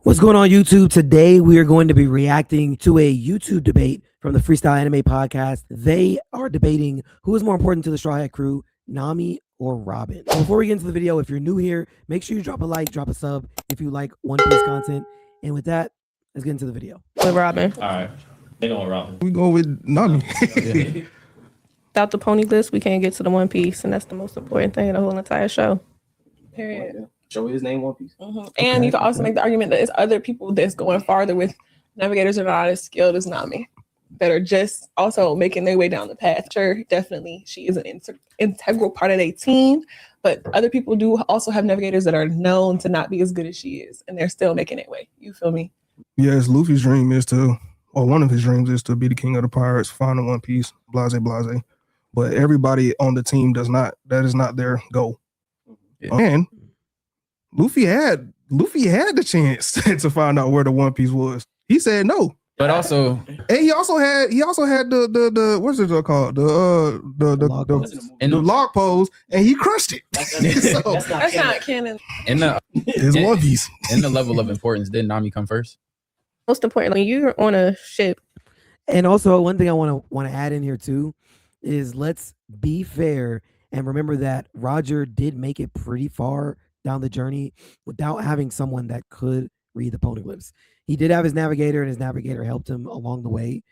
What's going on, YouTube? Today we are going to be reacting to a YouTube debate from the Freestyle Anime Podcast. They are debating who is more important to the Strawhat crew, Nami or Robin. So before we get into the video, if you're new here, make sure you drop a like, drop a sub if you like One Piece content. And with that, let's get into the video. With Robin. All right. They going Robin. We go with Nami. Without the pony list, we can't get to the One Piece, and that's the most important thing in the whole entire show. Period. Show his name One Piece. Mm-hmm. And you can also make the argument that it's other people that's going farther with navigators that are not as skilled as Nami, that are just also making their way down the path. Sure, definitely, she is an integral part of their team, but other people do also have navigators that are known to not be as good as she is, and they're still making it way. You feel me? Yes, Luffy's dream is to, or one of his dreams is to be the king of the pirates, find the One Piece, blase, blase. But everybody on the team does not. That is not their goal. Yeah. And Luffy had the chance to find out where the One Piece was. He said no. But also, and he also had the what's it called? The log pose, and he crushed it. That's not canon. It's One Piece. In the level of importance, did Nami come first? Most important, when you're on a ship. And also, one thing I want to add in here too is let's be fair and remember that Roger did make it pretty far down the journey without having someone that could read the poneglyphs. He did have his navigator, and his navigator helped him along the way.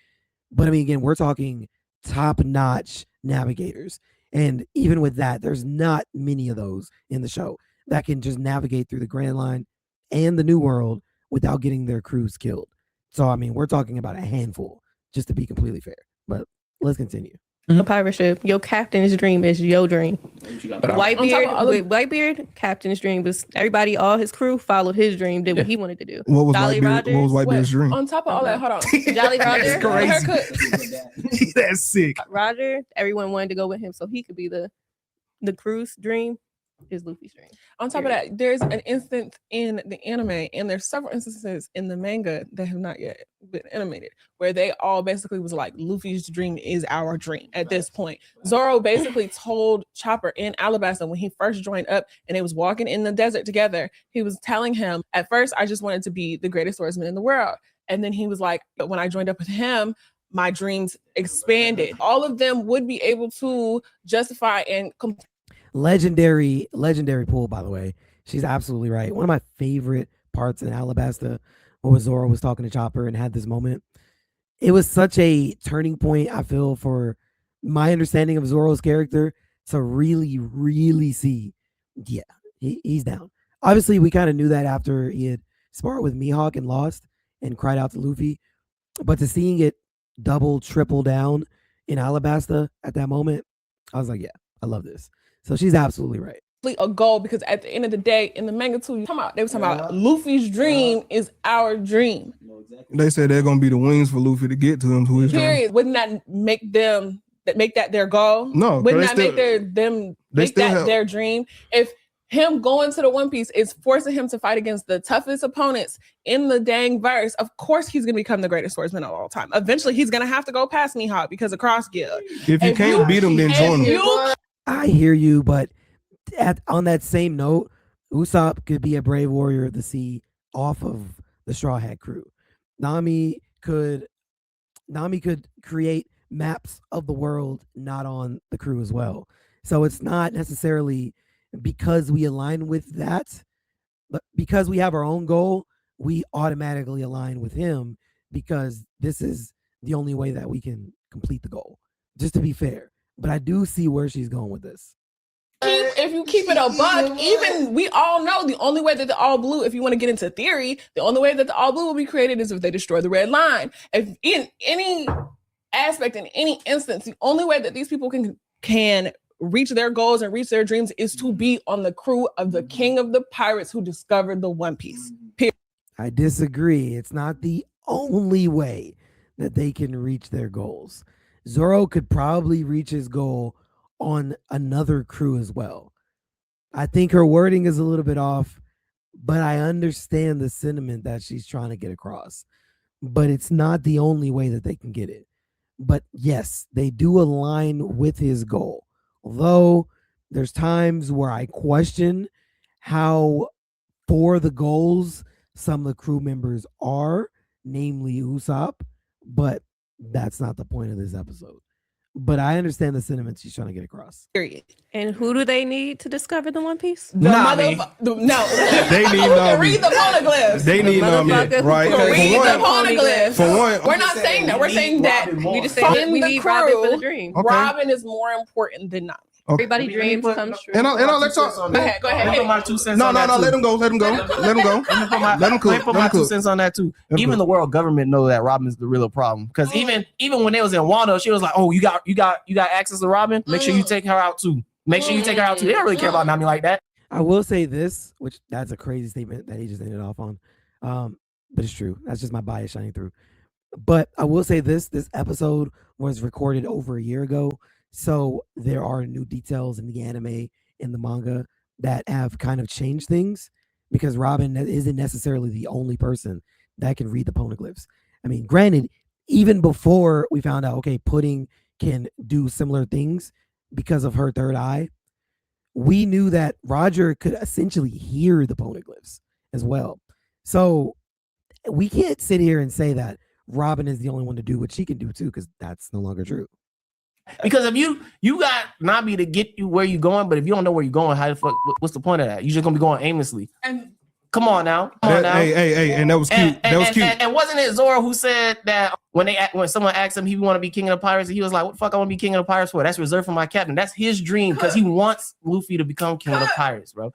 But I mean, again, we're talking top-notch navigators. And even with that, there's not many of those in the show that can just navigate through the Grand Line and the New World without getting their crews killed. So, I mean, we're talking about a handful, just to be completely fair. But let's continue. A pirate ship. Your captain's dream is your dream. Whitebeard, captain's dream was everybody, all his crew followed his dream, did what he wanted to do. What was Whitebeard's dream? On top of all that, hold on. Jolly Roger, That's sick. Roger, everyone wanted to go with him so he could be the crew's dream. Is Luffy's dream. On top of that, there's an instance in the anime, and there's several instances in the manga that have not yet been animated, where they all basically was like, Luffy's dream is our dream at this point. Zoro basically told Chopper in Alabasta when he first joined up and they was walking in the desert together, he was telling him, at first, I just wanted to be the greatest swordsman in the world. And then he was like, but when I joined up with him, my dreams expanded. All of them would be able to justify and Legendary pull, by the way. She's absolutely right. One of my favorite parts in Alabasta when Zoro was talking to Chopper and had this moment. It was such a turning point, I feel, for my understanding of Zoro's character to really, really see, yeah, he's down. Obviously, we kind of knew that after he had sparred with Mihawk and lost and cried out to Luffy. But to seeing it double, triple down in Alabasta at that moment, I was like, yeah, I love this. So she's absolutely right. A goal, because at the end of the day, in the manga too, they were talking about Luffy's dream is our dream. They said they're gonna be the wings for Luffy to get to him. To his period. dream. Wouldn't that make that their goal? No. Wouldn't that make their dream? If him going to the One Piece is forcing him to fight against the toughest opponents in the dang verse, of course he's gonna become the greatest swordsman of all time. Eventually, he's gonna have to go past Mihawk because of Cross Guild. If you can't beat him, then join him. I hear you, but on that same note, Usopp could be a brave warrior of the sea off of the Straw Hat crew. Nami could create maps of the world not on the crew as well. So it's not necessarily because we align with that, but because we have our own goal, we automatically align with him because this is the only way that we can complete the goal. Just to be fair. But I do see where she's going with this. If you keep it a buck, even we all know the only way that the All Blue, if you want to get into theory, the only way that the All Blue will be created is if they destroy the Red Line. If in any aspect, in any instance, the only way that these people can reach their goals and reach their dreams is to be on the crew of the king of the pirates who discovered the One Piece. Period. I disagree. It's not the only way that they can reach their goals. Zoro could probably reach his goal on another crew as well. I think her wording is a little bit off, but I understand the sentiment that she's trying to get across. But it's not the only way that they can get it. But yes, they do align with his goal. Although there's times where I question how for the goals some of the crew members are, namely Usopp, but that's not the point of this episode. But I understand the sentiments she's trying to get across. Period. And who do they need to discover the One Piece? The Nami. no. They need Who can Nami. read the poneglyphs? They need Nami, motherfucker who right? can Read the poneglyphs. For one, We're not saying that. We're saying that We just From saying we the need Robin for the crew, dream. Okay. Robin is more important than Nami. Everybody dreams come true. and I'll let y'all. Go ahead. Let me put my 2 cents No, on no, that no. too. Let him go. Let him go. Let him go. Let me put my, Let him cook. let me put Let my him 2 cook. cents on that too. Let him Even cook. the world government know that Robin's the real problem. Because even when they was in Wano, she was like, "Oh, you got access to Robin. Make sure you take her out too. Make sure you take her out too." They don't really care about Nami like that. I will say this, which that's a crazy statement that he just ended off on. But it's true. That's just my bias shining through. But I will say this episode was recorded over a year ago. So there are new details in the anime, in the manga, that have kind of changed things because Robin isn't necessarily the only person that can read the poneglyphs. I mean, granted, even before we found out, okay, Pudding can do similar things because of her third eye, we knew that Roger could essentially hear the poneglyphs as well. So we can't sit here and say that Robin is the only one to do what she can do too, because that's no longer true. Because if you got Nami to get you where you going, but if you don't know where you're going, how the fuck? What's the point of that? You're just gonna be going aimlessly. And Come on now. Come on now. Hey, and that was cute. That was cute. And wasn't it Zoro who said that when someone asked him he want to be king of the pirates, he was like, "What the fuck I want to be king of the pirates for? That's reserved for my captain." That's his dream because he wants Luffy to become king of the pirates, bro.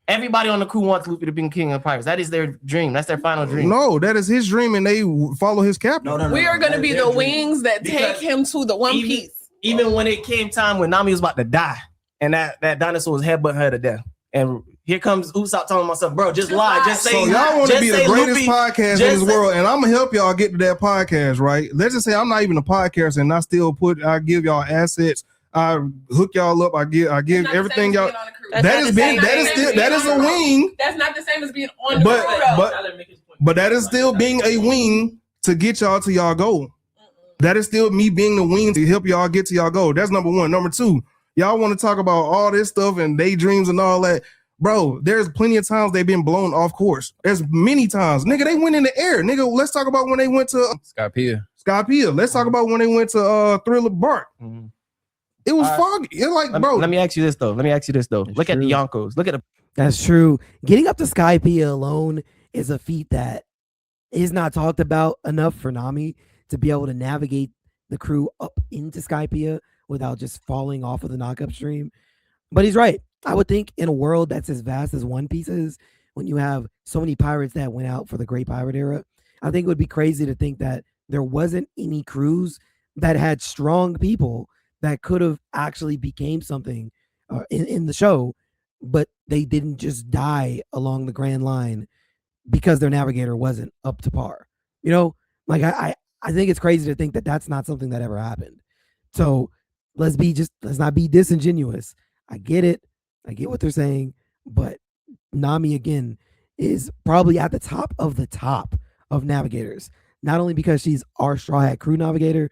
Everybody on the crew wants Luffy to be king of the pirates. That is their dream. That's their final dream. No, that is his dream, and they follow his captain. No. we are going to be the wings that take him to the One Piece. Even when it came time when Nami was about to die, and that dinosaur was headbutting her to death, and here comes Usopp telling myself, "Bro, just lie, just say." So y'all want to be the greatest podcast in this say- world, and I'm gonna help y'all get to that podcast, right? Let's just say I'm not even a podcast, and I give y'all assets, I hook y'all up, I give everything y'all. That is a wing, That's not the same as being on the crew. but that is still being a wing to get y'all to y'all goal. That is still me being the wing to help y'all get to y'all goal. That's number one. Number two, y'all want to talk about all this stuff and daydreams and all that. Bro, there's plenty of times they've been blown off course. There's many times. Nigga, they went in the air. Nigga, let's talk about when they went to Skypiea. Let's talk about when they went to Thriller Bark. Mm-hmm. It was foggy. It's like, bro. Let me ask you this though. Look at the Yonkos. Look at the. That's true. Getting up to Skypiea alone is a feat that is not talked about enough for Nami to be able to navigate the crew up into Skypiea without just falling off of the knockup stream. But he's right. I would think in a world that's as vast as One Piece is, when you have so many pirates that went out for the Great Pirate Era, I think it would be crazy to think that there wasn't any crews that had strong people that could have actually became something in the show, but they didn't just die along the Grand Line because their navigator wasn't up to par. You know, like I think it's crazy to think that that's not something that ever happened. So let's not be disingenuous. I get it. I get what they're saying, but Nami again is probably at the top of navigators. Not only because she's our Straw Hat crew navigator,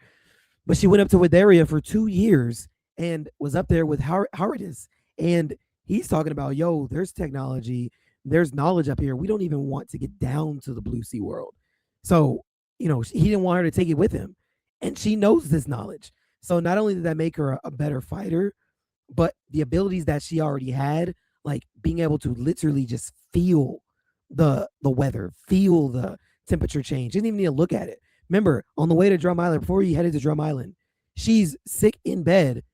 but she went up to Wideria for 2 years and was up there with Howardis. And he's talking about, yo, there's technology, there's knowledge up here. We don't even want to get down to the Blue Sea world. So, you know, he didn't want her to take it with him. And she knows this knowledge. So not only did that make her a better fighter, but the abilities that she already had, like being able to literally just feel the weather, feel the temperature change. Didn't even need to look at it. Remember, on the way to Drum Island, before you headed to Drum Island, she's sick in bed,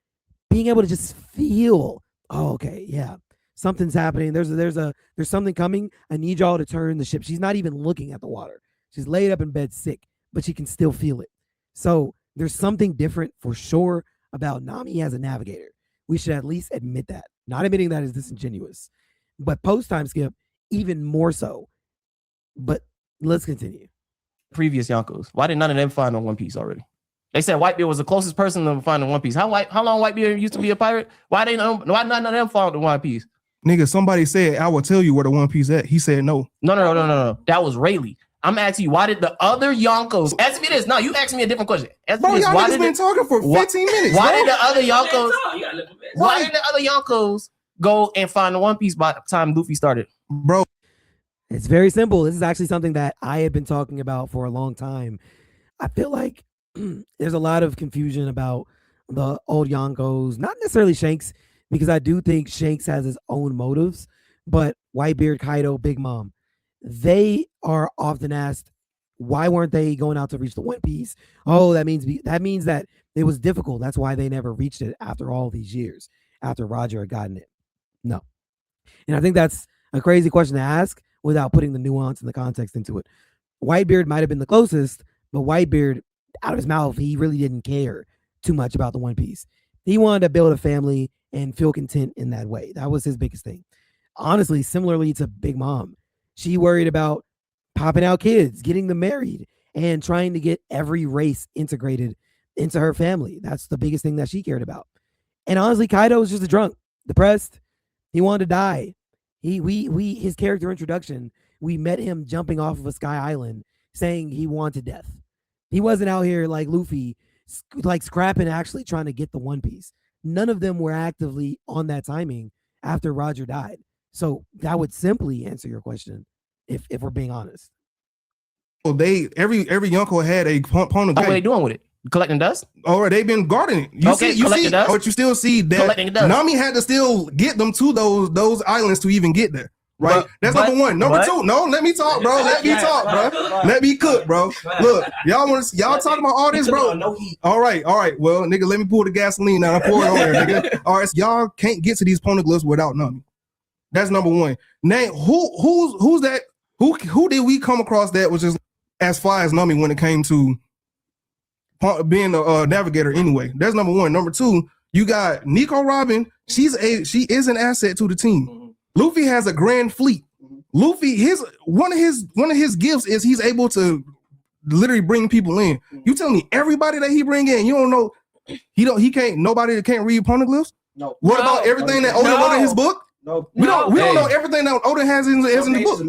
being able to just feel, oh, okay, yeah, something's happening. There's something coming. I need y'all to turn the ship. She's not even looking at the water. She's laid up in bed sick, but she can still feel it. So there's something different for sure about Nami as a navigator. We should at least admit that. Not admitting that is disingenuous, but post time skip, even more so. But let's continue. Previous Yonkos. Why did none of them find on One Piece already? They said Whitebeard was the closest person to finding One Piece. How long Whitebeard used to be a pirate? Why none of them found the One Piece? Nigga, somebody said, I will tell you where the One Piece at. He said no. No. That was Rayleigh. I'm asking you, why did the other Yonkos ask me this? No, you asked me a different question. Bro, y'all niggas been talking for 15 minutes. Why did the other Yonkos? Why did the other Yonkos go and find the One Piece by the time Luffy started? Bro, It's very simple. This is actually something that I have been talking about for a long time. I feel like there's a lot of confusion about the old Yonkos, not necessarily Shanks, because I do think Shanks has his own motives, but Whitebeard, Kaido, Big Mom, they are often asked, why weren't they going out to reach the One Piece? Oh, that means that it was difficult. That's why they never reached it after all these years, after Roger had gotten it. No. And I think that's a crazy question to ask without putting the nuance and the context into it. Whitebeard might have been the closest, but Whitebeard, out of his mouth, he really didn't care too much about the One Piece. He wanted to build a family and feel content in that way. That was his biggest thing. Honestly, similarly to Big Mom, she worried about popping out kids, getting them married, and trying to get every race integrated into her family. That's the biggest thing that she cared about. And honestly, Kaido was just a drunk, depressed. He wanted to die. His character introduction, we met him jumping off of a sky island saying he wanted death. He wasn't out here like Luffy, like scrapping, actually trying to get the One Piece. None of them were actively on that timing after Roger died. So that would simply answer your question, if we're being honest. Well, every Yonko had a poneglyph. What are they doing with it? Collecting dust? Or they've been guarding it. You see, dust. but you still see that Nami had to still get them to those islands to even get there. Right? That's number one. Number two, no, let me talk, bro. Let me talk, bro. Let me cook, bro. Look, y'all talking about all this, bro? All right. Well, nigga, let me pull the gasoline out and pour it on there, nigga. All right, so y'all can't get to these poneglyphs without Nami. That's number one. Name who's that? Who did we come across that was just as fly as Nami when it came to being a navigator anyway? That's number one. Number two, you got Nico Robin. She is an asset to the team. Mm-hmm. Luffy has a grand fleet. Luffy, one of his gifts is he's able to literally bring people in. You tell me everybody that he bring in, you don't know nobody that can't read poneglyphs? No. What about everything that Oda wrote in his book? No. We don't know everything that Oda has in the book.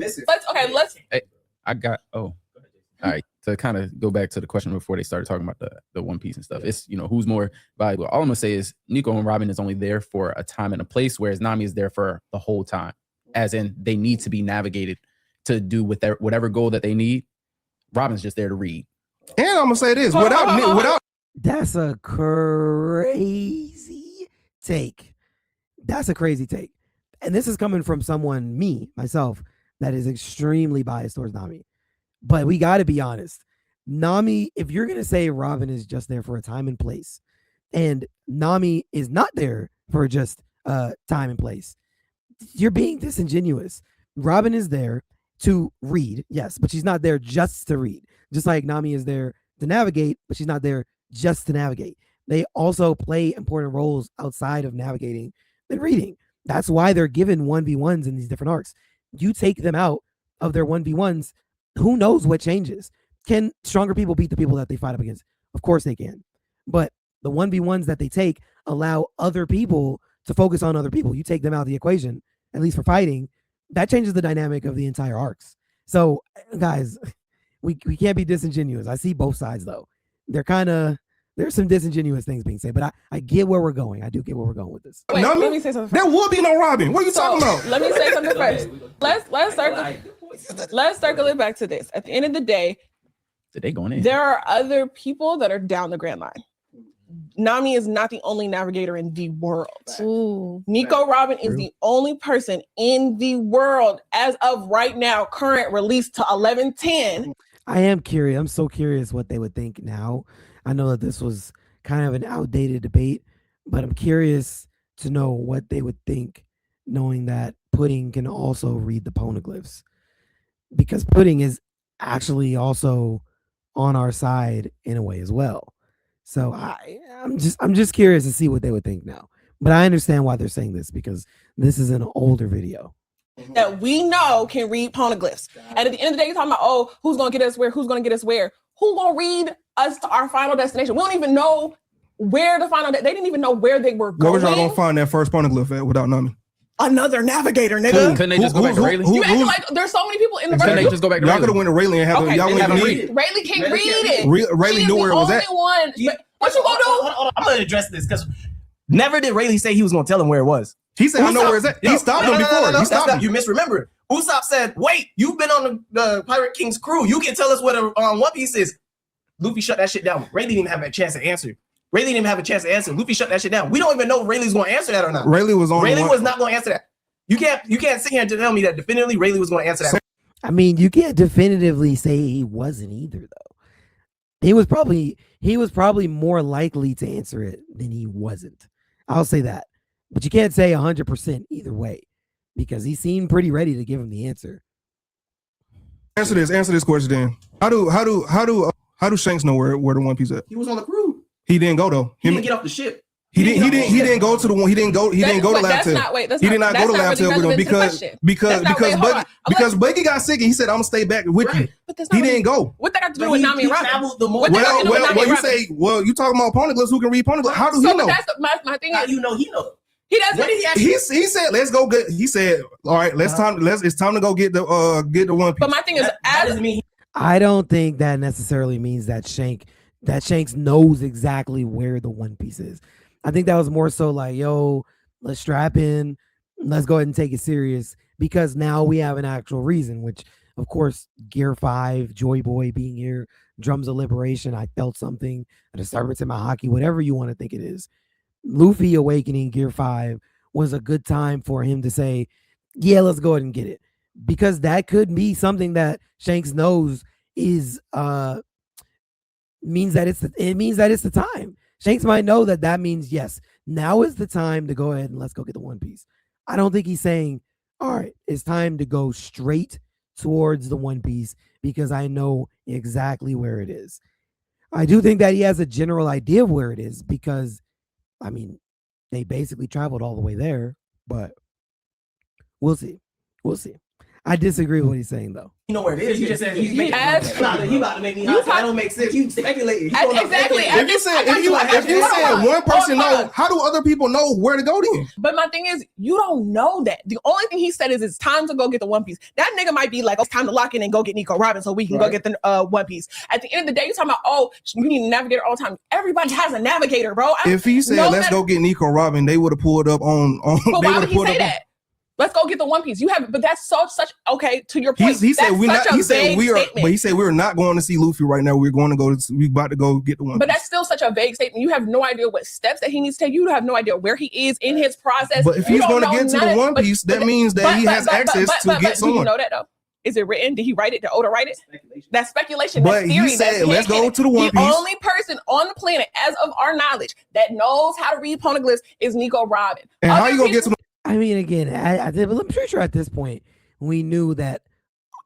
All right. To kind of go back to the question before they started talking about the One Piece and stuff, it's, who's more valuable. All I'm gonna say is Nico and Robin is only there for a time and a place, whereas Nami is there for the whole time. As in, they need to be navigated to do with their whatever goal that they need. Robin's just there to read. And I'm gonna say this without. That's a crazy take. That's a crazy take, and this is coming from someone, myself, that is extremely biased towards Nami. But we got to be honest. Nami, if you're going to say Robin is just there for a time and place, and Nami is not there for just time and place, you're being disingenuous. Robin is there to read, yes, but she's not there just to read. Just like Nami is there to navigate, but she's not there just to navigate. They also play important roles outside of navigating and reading. That's why they're given 1v1s in these different arcs. You take them out of their 1v1s, who knows what changes? Can stronger people beat the people that they fight up against? Of course they can. But the 1v1s that they take allow other people to focus on other people. You take them out of the equation, at least for fighting, that changes the dynamic of the entire arcs. So, guys, we can't be disingenuous. I see both sides, though. There's some disingenuous things being said, but I get where we're going. I do get where we're going with this. Wait, let me say something first. There will be no Robin. What are you talking about? Let me say something first. Let's circle it back to this. At the end of the day, they going in? There are other people that are down the Grand Line. Nami is not the only navigator in the world. Ooh. Nico Robin is the only person in the world as of right now, current release to 11/10. I am curious. I'm so curious what they would think now. I know that this was kind of an outdated debate, but I'm curious to know what they would think knowing that Pudding can also read the poneglyphs. Because Pudding is actually also on our side in a way as well. So I'm just curious to see what they would think now. But I understand why they're saying this because this is an older video. That we know can read poneglyphs. And at the end of the day, you're talking about, who's going to get us where? Who's going to get us where? Who going to read us to our final destination? We don't even know where the final, they didn't even know where they were going. Where was y'all going to find that first poneglyph at without Nami? Another navigator, nigga. Couldn't they just go back to Rayleigh? You acting like there's so many people in the Couldn't they just go back to Y'all could have went to Rayleigh and have y'all wouldn't even need it. Rayleigh can't read it. Rayleigh knew where it was at. What you gonna do? Hold on. I'm gonna address this because never did Rayleigh say he was gonna tell him where it was. He said, I know where it's at. He stopped him before. He stopped him. You misremember. Usopp said, "Wait, you've been on the Pirate King's crew. You can tell us what a One Piece is." Luffy shut that shit down. Rayleigh didn't even have a chance to answer. Luffy shut that shit down. We don't even know if Rayleigh's going to answer that or not. Rayleigh was not going to answer that. You can't sit here and tell me that definitively Rayleigh was going to answer that. I mean, you can't definitively say he wasn't either, though. He was probably more likely to answer it than he wasn't. I'll say that. But you can't say 100% either way because he seemed pretty ready to give him the answer. Answer this question then. How do Shanks know where the One Piece at? He was on the crew. He didn't go though. He didn't get off the ship. He didn't go to the one. He didn't go to Lab Tail. He did not go to Lab Tail because Blakey got sick and he said, "I'm gonna stay back with you." He didn't go. What that got to do with Nami and Robin? Well, you talking about poneglyphs who can read poneglyphs? How do he know? That's my thing. How you know he knows? He does. He said, "Let's go get." He said, "All right, it's time to go get the One Piece." But my thing is, I don't think that necessarily means that Shanks knows exactly where the One Piece is. I think that was more so like, yo, let's strap in, let's go ahead and take it serious because now we have an actual reason, which of course, Gear 5, Joy Boy being here, Drums of Liberation, I felt something, a disturbance in my hockey, whatever you want to think it is. Luffy awakening Gear 5 was a good time for him to say, yeah, let's go ahead and get it. Because that could be something that Shanks knows is means that it's the time. Shanks might know that means, yes, now is the time to go ahead and let's go get the One Piece. I don't think he's saying, all right, it's time to go straight towards the One Piece because I know exactly where it is. I do think that he has a general idea of where it is because, I mean, they basically traveled all the way there, but we'll see. I disagree with what he's saying, though. You know where it is. You just said he about to make me. That don't make sense. You speculating. Exactly. If you said one person know, how do other people know where to go then? But my thing is, you don't know that. The only thing he said is it's time to go get the One Piece. That nigga might be like, it's time to lock in and go get Nico Robin so we can go get the One Piece. At the end of the day, you're talking about, we need a navigator all the time. Everybody has a navigator, bro. If he said, let's go get Nico Robin, they would have pulled up on. But why would he say that? Let's go get the One Piece. But that's such okay. To your point, he said we not. He said we are, statement. but he said we're not going to see Luffy right now. We're going to go. We about to go get the One Piece. But that's still such a vague statement. You have no idea what steps that he needs to take. You have no idea where he is in his process. But if he's going to get to the One Piece, that means that he has access to get someone. Do you know that though? Is it written? Did he write it? Did Oda write it? That's speculation. That's theory. He said, let's go to the One Piece. The only person on the planet, as of our knowledge, that knows how to read poneglyphs is Nico Robin. And how you gonna get to the I mean, again, I'm pretty sure at this point we knew that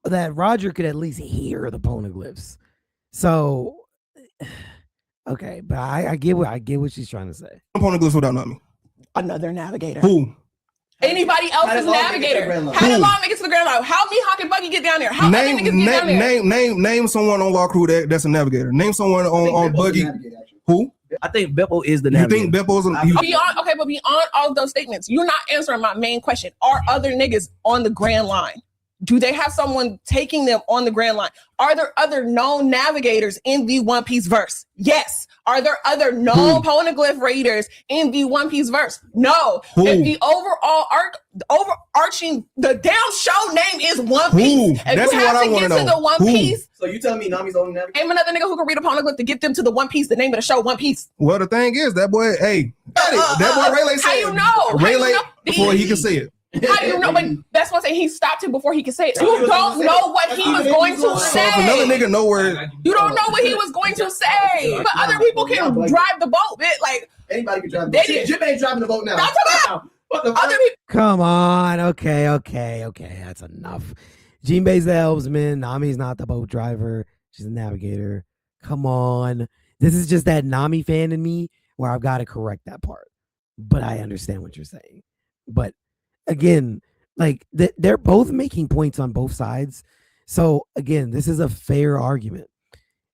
Roger could at least hear the poneglyphs. So, okay, but I get what she's trying to say. Poneglyphs without Nami? Another navigator. Who? Anybody else's navigator? How did Long make it to the Grand Line? How me, Hawk, and Buggy get down there? How other niggas get down there? Name someone on Law Crew that's a navigator. Name someone on Buggy. Who? I think Beppo is the navigator. You think Beppo's but beyond all of those statements, you're not answering my main question. Are other niggas on the Grand Line? Do they have someone taking them on the Grand Line? Are there other known navigators in the One Piece verse? Yes. Are there other known poneglyph raiders in the One Piece verse? No. If the overarching, the damn show name is One Piece. If That's you have what to I want get to know. to the One Piece. So you telling me Nami's on the navigator? Name another nigga who can read a poneglyph to get them to the One Piece. The name of the show, One Piece. Well, the thing is, that boy, that boy Rayleigh said. How you know? Rayleigh before he can say it. How do you know? But that's what I'm saying. He stopped him before he could say it. You don't know what he was going to say. So if another nigga know where, you don't know what he was going to say. But other people can drive the boat. Like anybody can drive the boat. Jim ain't driving the boat now. What the other people? Come on, okay, that's enough. Jinbei's the helmsman. Nami's not the boat driver. She's a navigator. Come on, this is just that Nami fan in me where I've got to correct that part. But I understand what you're saying. But again, like they're both making points on both sides. So again, this is a fair argument.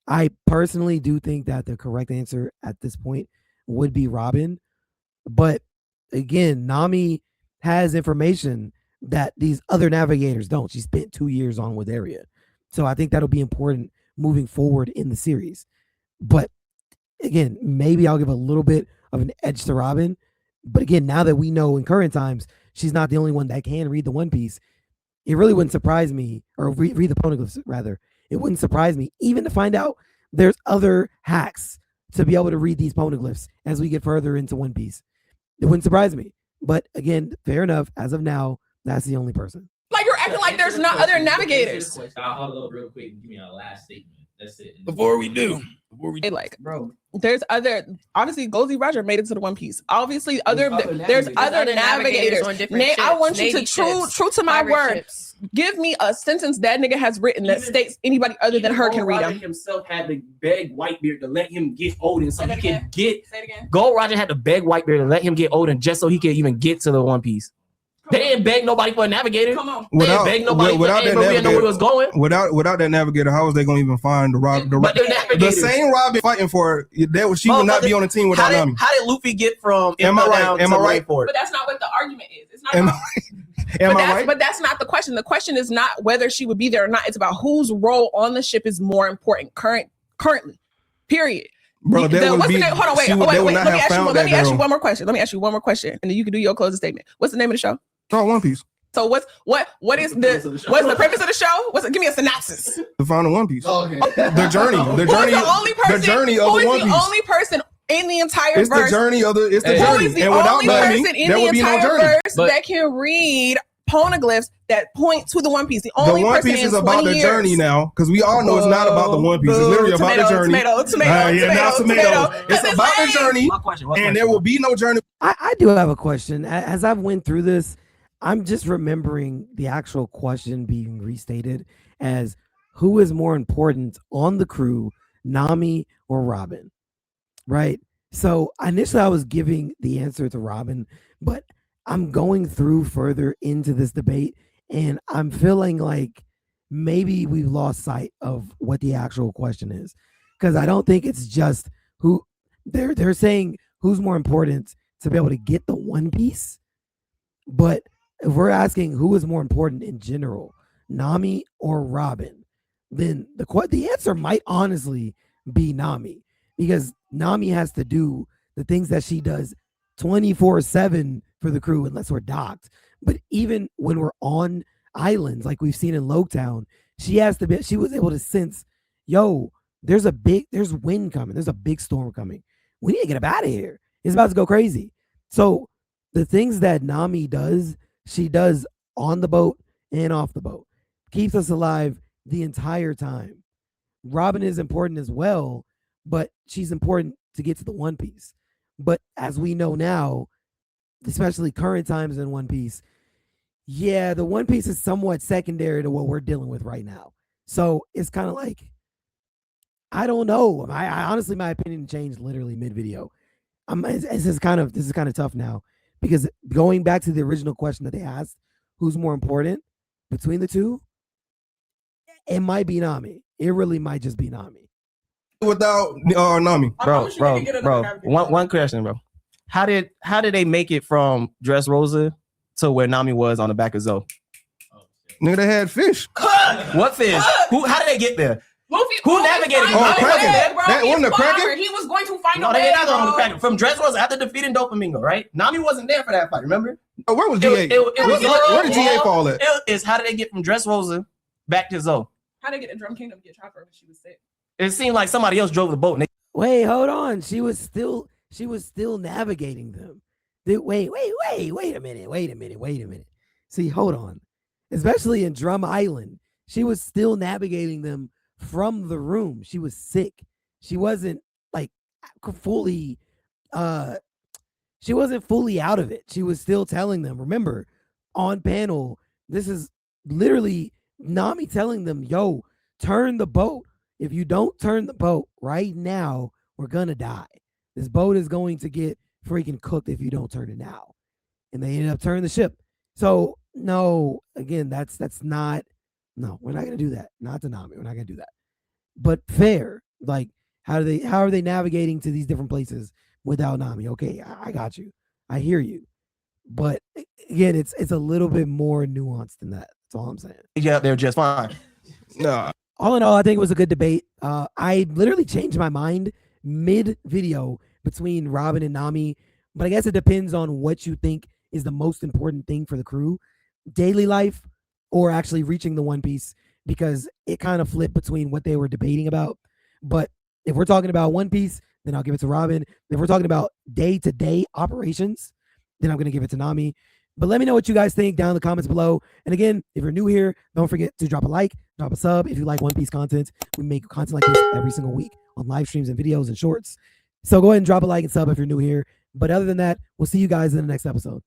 I personally do think that the correct answer at this point would be Robin. But again, Nami has information that these other navigators don't. She spent 2 years on with Area. So I think that'll be important moving forward in the series. But again, maybe I'll give a little bit of an edge to Robin. But again, now that we know in current times, she's not the only one that can read the One Piece. it really wouldn't surprise me, or read the poneglyphs rather. It wouldn't surprise me even to find out there's other hacks to be able to read these poneglyphs as we get further into One Piece. It wouldn't surprise me. But again, fair enough. As of now, that's the only person. Like you're acting like there's not other navigators. I'll hold up real quick and give me a last statement. That's it. Before we do, Like, bro. there's other. Obviously, Goldie Roger made it to the One Piece. Obviously, there's other navigators. on different Nate, I ships, want you to Navy ships, true to my pirate word. ships. Give me a sentence that nigga has written that states anybody other than her can read Roger them. himself had to beg Whitebeard to let him get Odin so he could get. Say it again. Gold Roger had to beg Whitebeard to let him get Odin just so he could even get to the One Piece. They didn't beg nobody for a navigator. Come on. They didn't beg nobody without for that Maria know where navigator, it was going. without that navigator, how was they gonna even find But they're the navigators. same Robin fighting for that? She would not be on the team without Nami. How did Luffy get from Am I right? down Am to I right? Rainforest? But that's not what the argument is. It's not. Am about- Am I right? But that's not the question. The question is not whether she would be there or not. It's about whose role on the ship is more important currently. Period. Bro, that would What's be. the name? Hold on, wait. They would Let not me have ask you. found Let that me ask you girl. one more question. Let me ask you one more question, and then you can do your closing statement. What's the name of the show? Draw One Piece So what is what's the premise of the show? Give me a synopsis. to find the One Piece. Okay. The journey, Who's the only person? the journey of who the is One the Piece. only person in the entire It's the verse? journey of the. It's the Hey. Who journey, is the and without only Nami, person in there the would be no entire journey. verse But- that can read poneglyphs that point to the One Piece? The The only One person Piece in is about 20 the years. journey now, because we all know it's not about the One Piece. It's literally about the journey. Tomato. Now tomato. It's about the journey, My question. and there will be no journey. I do have a question. As I've went through this, I'm just remembering the actual question being restated as who is more important on the crew, Nami or Robin? Right? So initially I was giving the answer to Robin, but I'm going through further into this debate and I'm feeling like maybe we've lost sight of what the actual question is. Because I don't think it's just who they're saying who's more important to be able to get the One Piece. But if we're asking who is more important in general, Nami or Robin, then the answer might honestly be Nami, because Nami has to do the things that she does 24/7 for the crew unless we're docked. But even when we're on islands like we've seen in Loketown, she was able to sense, yo, there's wind coming, there's a big storm coming. We need to get up out of here. It's about to go crazy. So the things that Nami does, she does on the boat and off the boat. Keeps us alive the entire time. Robin is important as well, but she's important to get to the One Piece. But as we know now, especially current times in One Piece, yeah, the One Piece is somewhat secondary to what we're dealing with right now. So it's kind of like, I don't know. I honestly, my opinion changed literally mid-video. This is kind of tough now, because going back to the original question that they asked, who's more important between the two? It might be Nami. It really might just be Nami. Without Nami, Bro. One question, bro. How did they make it from Dressrosa to where Nami was on the back of Zoe? nigga, they had fish. What fish? How did they get there? Luffy, Who navigated you? Oh, Kraken. Bro, That he's wasn't a Kraken? smart. He was going to find No, a they way, did not go on the bro. Kraken. From Dressrosa after defeating Dopamine, right? Nami wasn't there for that fight, remember? Oh, where was It GA? was Where did GA fall at? It is how did they get from Dressrosa back to Zoe? How did they get to Drum Kingdom to get Chopper when she was sick? It seemed like somebody else drove the boat. And Wait, hold on. She was still navigating them. Wait a minute. See, hold on. Especially in Drum Island, she was still navigating them from the room. She was sick. She wasn't like fully she wasn't fully out of it. She was still telling them, remember, on panel, this is literally Nami telling them, yo, turn the boat. If you don't turn the boat right now, we're gonna die. This boat is going to get freaking cooked if you don't turn it now. And they ended up turning the ship. So no, again, that's not, no, we're not gonna do that. Not to Nami, we're not gonna do that. But fair, like how are they navigating to these different places without Nami? Okay, I got you. I hear you. But again, it's a little bit more nuanced than that. That's all I'm saying. yeah, they're just fine. No, All in all, I think it was a good debate. I literally changed my mind mid-video between Robin and Nami, but I guess it depends on what you think is the most important thing for the crew, daily life or actually reaching the One Piece, because it kind of flipped between what they were debating about. But if we're talking about One Piece, then I'll give it to Robin. If we're talking about day-to-day operations, then I'm going to give it to Nami. But let me know what you guys think down in the comments below. And again, if you're new here, don't forget to drop a like, drop a sub if you like One Piece content. We make content like this every single week on live streams and videos and shorts. So go ahead and drop a like and sub if you're new here. But other than that, we'll see you guys in the next episode.